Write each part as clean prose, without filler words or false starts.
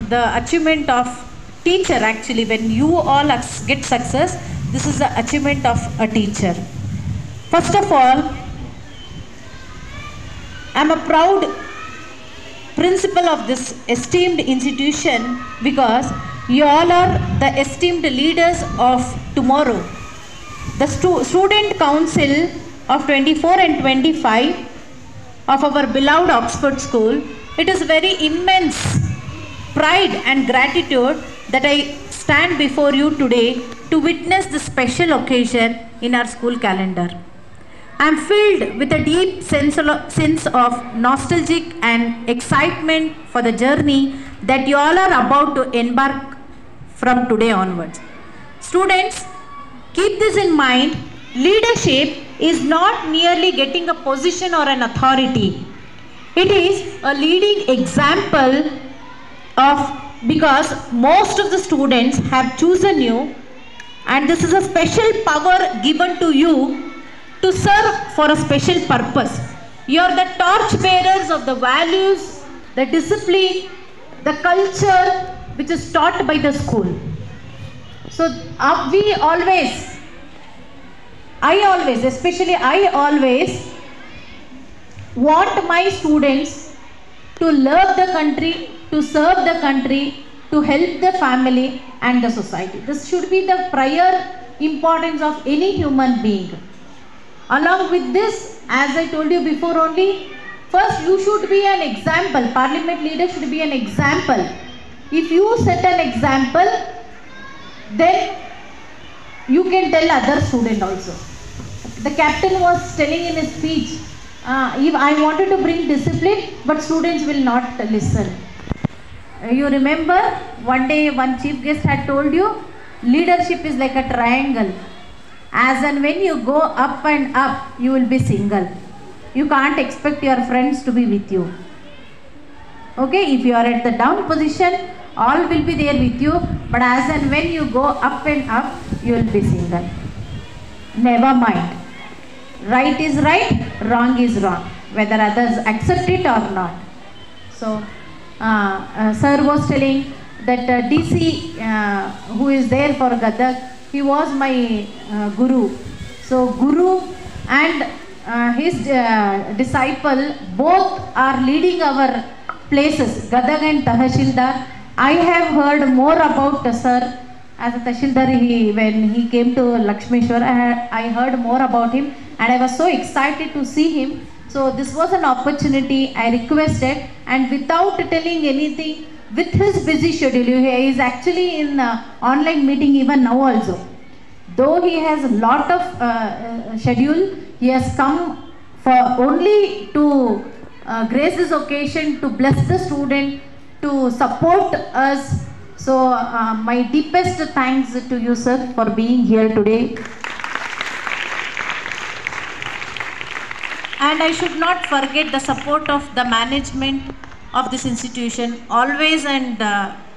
the achievement of teacher actually. When you all get success, this is the achievement of a teacher. First of all, I am a proud principal of this esteemed institution because you all are the esteemed leaders of tomorrow. The Student Council of 24 and 25 of our beloved Oxford School, it is very immense pride and gratitude that I stand before you today to witness this special occasion in our school calendar. I am filled with a deep sense of nostalgic and excitement for the journey that you all are about to embark from today onwards. Students, keep this in mind. Leadership is not merely getting a position or an authority. It is a leading example of, because most of the students have chosen you, and this is a special power given to you to serve for a special purpose. You are the torch bearers of the values, the discipline, the culture which is taught by the school. So especially I always want my students to love the country, to serve the country, to help the family and the society. This should be the prior importance of any human being. Along with this, as I told you before only, first you should be an example. Parliament leader should be an example. If you set an example, then you can tell other student also. The captain was telling in his speech, if I wanted to bring discipline, but students will not listen. You remember one day one chief guest had told you, leadership is like a triangle. As and when you go up and up, you will be single. You can't expect your friends to be with you. Okay, if you are at the down position, all will be there with you, but as and when you go up and up, you will be single. Never mind. Right is right, wrong is wrong, whether others accept it or not. So, sir was telling that DC, who is there for Gadag, he was my guru. So, guru and his disciple both are leading our places, Gadag and Tahsildar. I have heard more about sir as a Tahsildar. When he came to Lakshmeshwar, I heard more about him and I was so excited to see him. So this was an opportunity I requested, and without telling anything, with his busy schedule, he is actually in online meeting even now also. Though he has a lot of schedule, he has come for only to grace this occasion, to bless the student, to support us. So my deepest thanks to you, sir, for being here today. And I should not forget the support of the management of this institution. Always and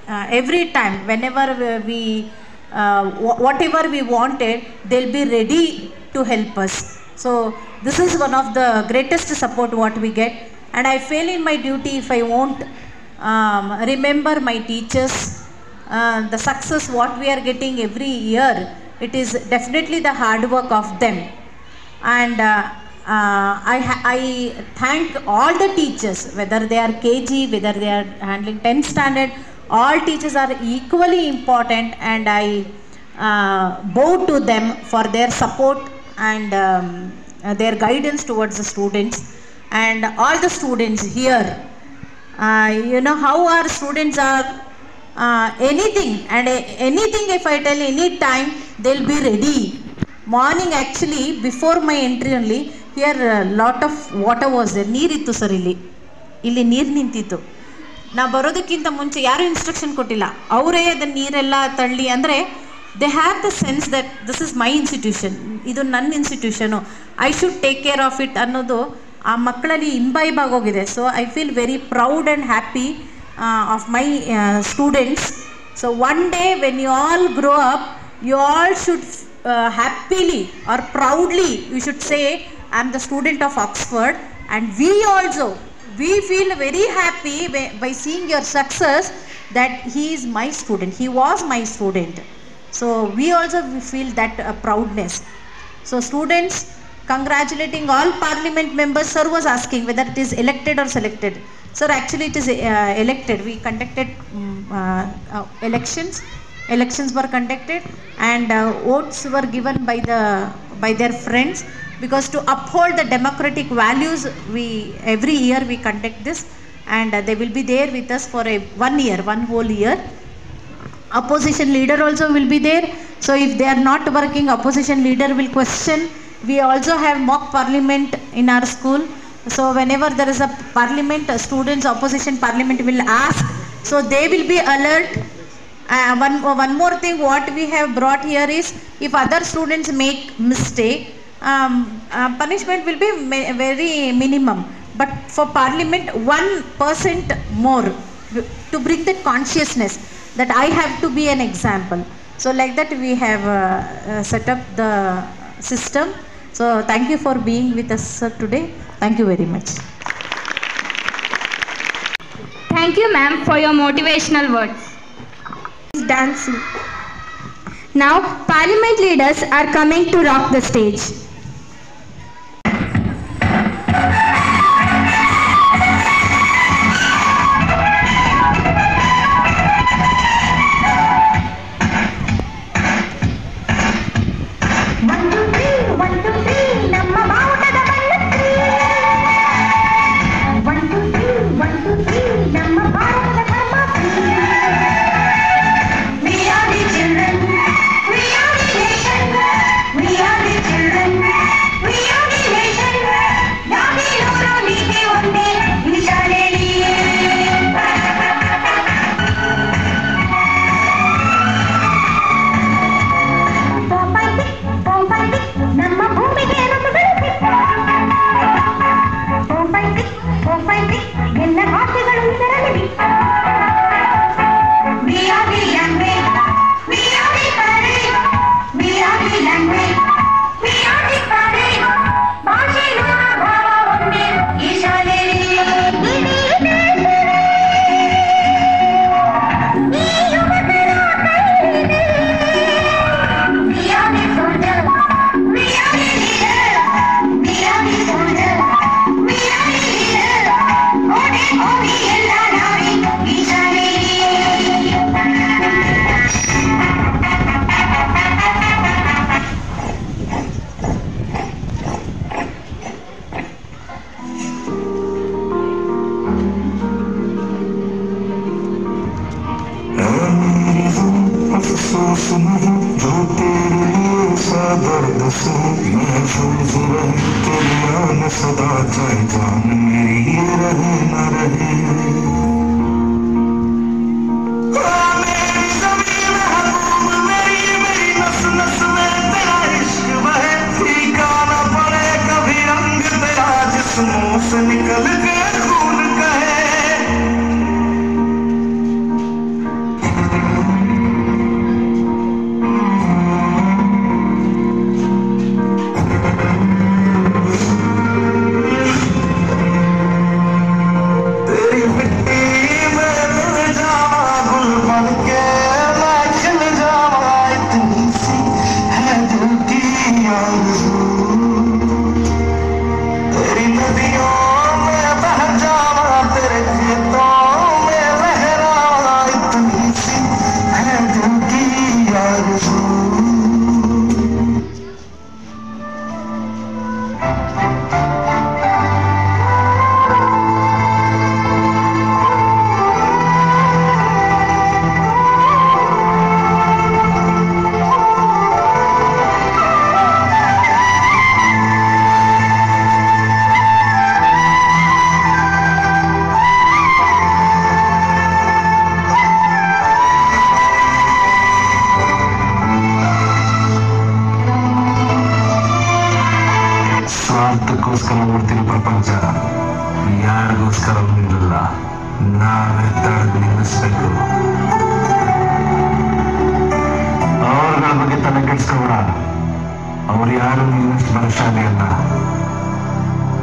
every time, whenever we whatever we wanted, they'll be ready to help us. So this is one of the greatest support what we get, and I fail in my duty if I won't remember my teachers. The success what we are getting every year, it is definitely the hard work of them. And I thank all the teachers, whether they are KG, whether they are handling 10th standard, all teachers are equally important, and I bow to them for their support and their guidance towards the students. And all the students here, you know how our students are, anything if I tell any time, they'll be ready. Morning actually, before my entry only, here lot of water was there. ನೀರಿತ್ತು ಸರ್, ಇಲ್ಲಿ ನೀರು ನಿಂತಿತ್ತು. ನಾ ಬರೋದಕ್ಕಿಂತ ಮುಂಚೆ ಯಾರು instruction ಕೊಟ್ಟಿಲ್ಲ, ಅವರೇ ಅದನ್ನ ನೀರೆಲ್ಲ ತಳ್ಳಿ, ಅಂದರೆ they have the sense that this is my institution, ಇದು ನನ್ನ institution, I should take care of it ಅನ್ನೋದು ಆ ಮಕ್ಕಳಲ್ಲಿ ಇಂಬೈಬ್ ಆಗೋಗಿದೆ. So I feel very proud and happy of my students. So one day when you all grow up, you all should happily or proudly, you should say, I am the student of Oxford. And we also, we feel very happy by seeing your success, that he is my student, he was my student. So we also feel that proudness. So students, congratulating all parliament members. Sir was asking whether it is elected or selected. Sir, actually it is elected. We conducted elections. Elections were conducted and votes were given by their friends, because to uphold the democratic values, every year we conduct this, and they will be there with us for one whole year. Opposition leader also will be there. So if they are not working, opposition leader will question. We also have mock parliament in our school. So whenever there is a parliament, students opposition parliament will ask. So they will be alert. One more thing what we have brought here is, if other students make mistake, punishment will be very minimum. But for parliament, 1% more to bring that consciousness that I have to be an example. So like that we have set up the system. So thank you for being with us, sir, today. Thank you very much. Thank you, ma'am, for your motivational words. Dancing. Now, parliament leaders are coming to rock the stage.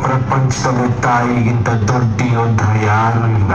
ಪ್ರಪಂಚದಲ್ಲಿ ತಾಯಿಗಿಂತ ದೊಡ್ಡ ಯೋಧ ಯಾರು ಇಲ್ಲ.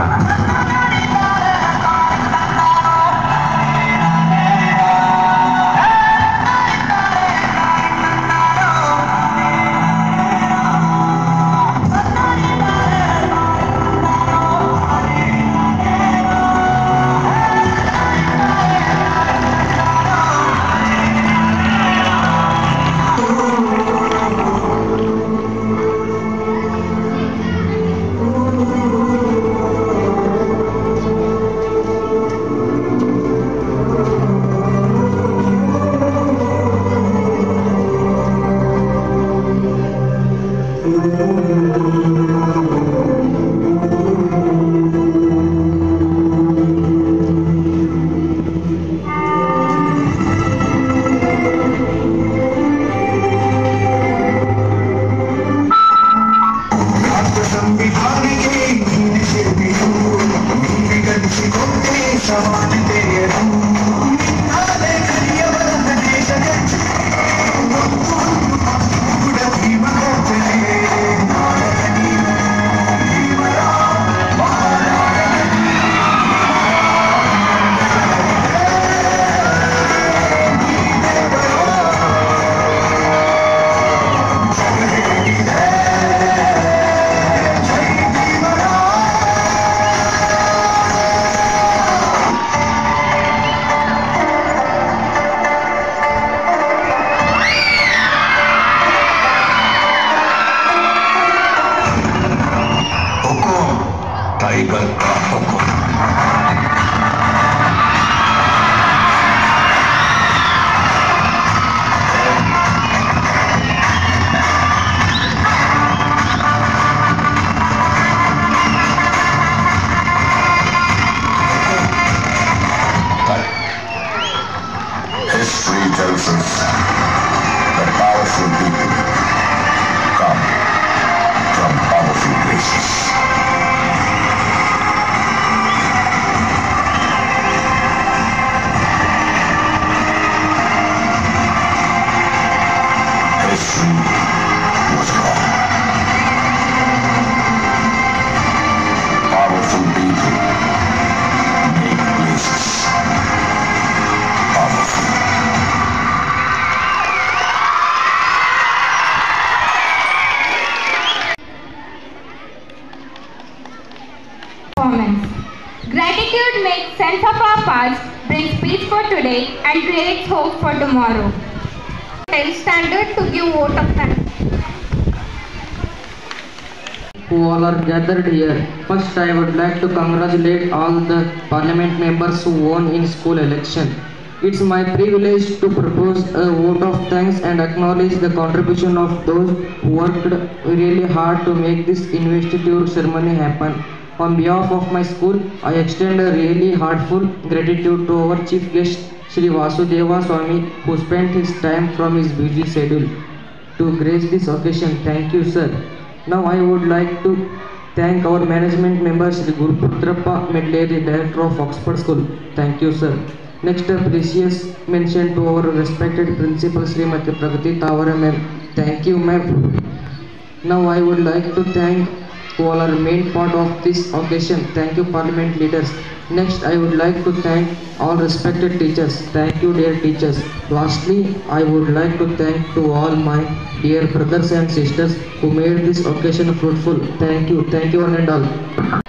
Tiger का हुक्म। History tells us that powerful people come from powerful places. History was wrong. Powerful people make places powerful. Performance. Gratitude makes sense of our past, brings peace for today, and creates hope for tomorrow. Standard to give vote of thanks. Who all are gathered here. First, I would like to congratulate all the parliament members who won in school election. It's my privilege to propose a vote of thanks and acknowledge the contribution of those who worked really hard to make this investiture ceremony happen. On behalf of my school, I extend a really heartfelt gratitude to our chief guest, Shri Vasudeva Swami, who spent his time from his busy schedule to grace this occasion. Thank you, sir. Now I would like to thank our management member, Shri Guruputrappa Medleri, Director of Oxford School. Thank you, sir. Next, a precious mention to our respected principal, Srimati Pragati Tawara ma'am. Thank you, ma'am. Now I would like to thank who all are main part of this occasion. Thank you, parliament leaders. Next, I would like to thank all respected teachers. Thank you, dear teachers. Lastly, I would like to thank to all my dear brothers and sisters who made this occasion fruitful. Thank you one and all.